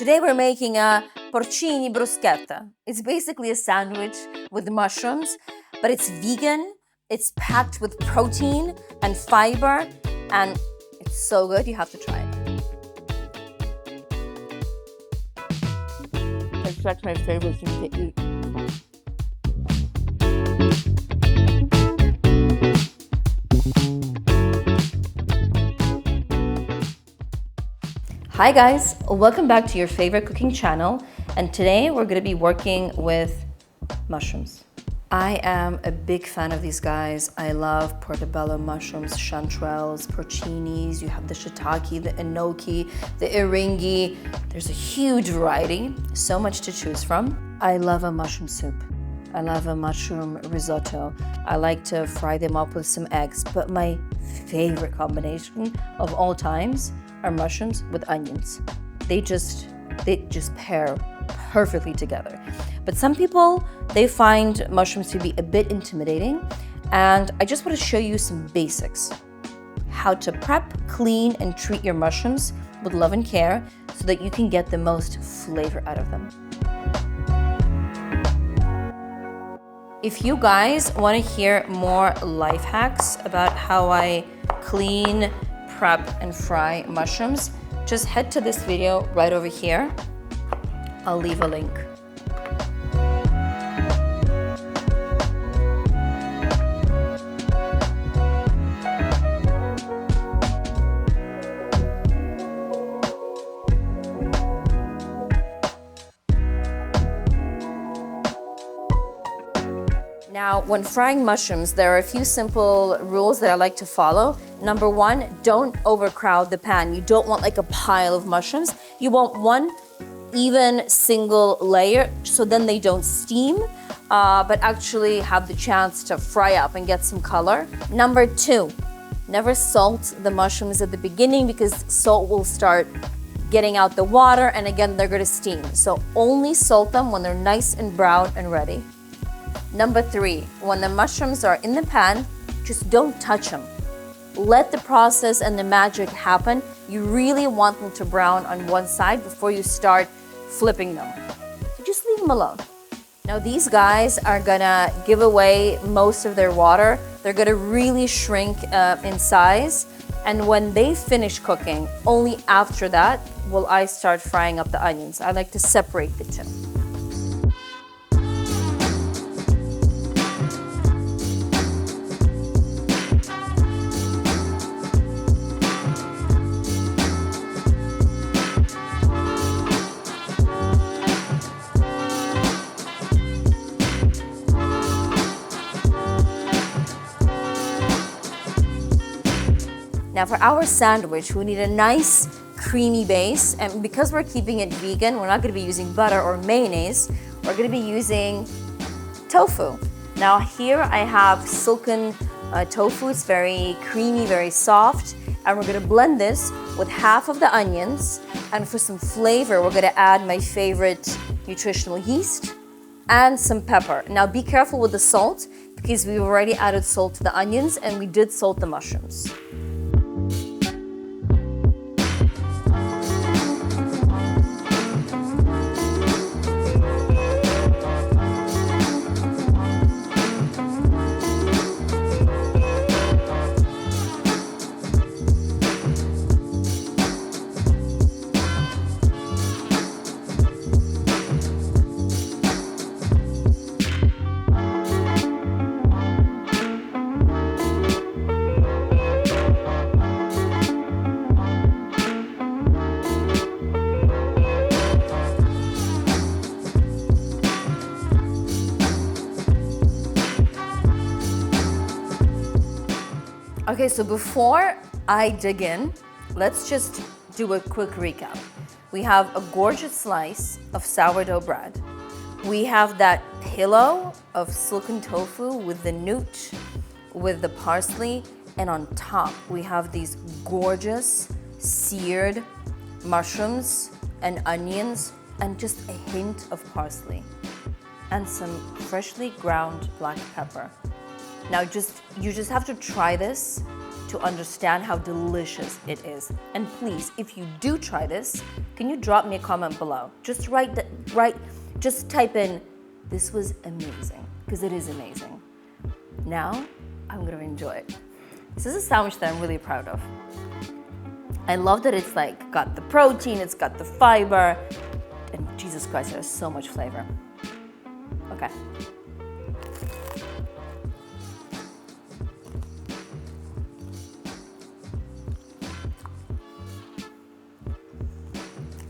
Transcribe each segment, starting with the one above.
Today we're making a porcini bruschetta. It's basically a sandwich with mushrooms, but it's vegan, it's packed with protein and fiber, and it's so good, you have to try it. It's like my favorite thing to eat. Hi guys, welcome back to your favorite cooking channel, and today we're going to be working with mushrooms. I am a big fan of these guys. I love portobello mushrooms, chanterelles, porcinis, you have the shiitake, the enoki, the eringi. There's a huge variety, so much to choose from. I love a mushroom soup. I love a mushroom risotto. I like to fry them up with some eggs, but my favorite combination of all times are mushrooms with onions. They just pair perfectly together. But some people, they find mushrooms to be a bit intimidating, and I just want to show you some basics. How to prep, clean, and treat your mushrooms with love and care so that you can get the most flavor out of them. If you guys want to hear more life hacks about how I clean, prep, and fry mushrooms, just head to this video right over here. I'll leave a link. Now, when frying mushrooms, there are a few simple rules that I like to follow. Number one, don't overcrowd the pan. You don't want like a pile of mushrooms. You want one even single layer, so then they don't steam, but actually have the chance to fry up and get some color. Number two, never salt the mushrooms at the beginning because salt will start getting out the water, and again, they're gonna steam. So only salt them when they're nice and brown and ready. Number three, when the mushrooms are in the pan, just don't touch them. Let the process and the magic happen. You really want them to brown on one side before you start flipping them. So just leave them alone. Now these guys are gonna give away most of their water. They're gonna really shrink in size. And when they finish cooking, only after that will I start frying up the onions. I like to separate the two. Now for our sandwich, we need a nice creamy base, and because we're keeping it vegan, we're not going to be using butter or mayonnaise. We're going to be using tofu. Now here I have silken tofu. It's very creamy, very soft, and we're going to blend this with half of the onions, and for some flavor, we're going to add my favorite nutritional yeast and some pepper. Now be careful with the salt because we've already added salt to the onions and we did salt the mushrooms. Okay, so before I dig in, let's just do a quick recap. We have a gorgeous slice of sourdough bread. We have that pillow of silken tofu with the nut, with the parsley, and on top we have these gorgeous seared mushrooms and onions and just a hint of parsley and some freshly ground black pepper. Now you just have to try this to understand how delicious it is. And please, if you do try this, Can you drop me a comment below? Just just type in, this was amazing, because it is amazing. Now, I'm gonna enjoy it. This is a sandwich that I'm really proud of. I love that it's like got the protein, it's got the fiber, and Jesus Christ, it has so much flavor. Okay.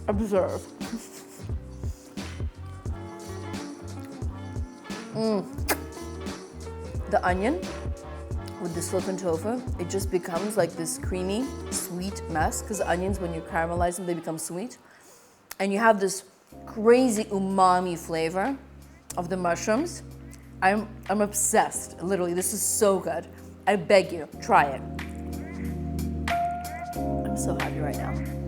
Observe. The onion with the silken tofu, it just becomes like this creamy, sweet mess, because the onions, when you caramelize them, they become sweet. And you have this crazy umami flavor of the mushrooms. I'm obsessed, literally, this is so good. I beg you, try it. I'm so happy right now.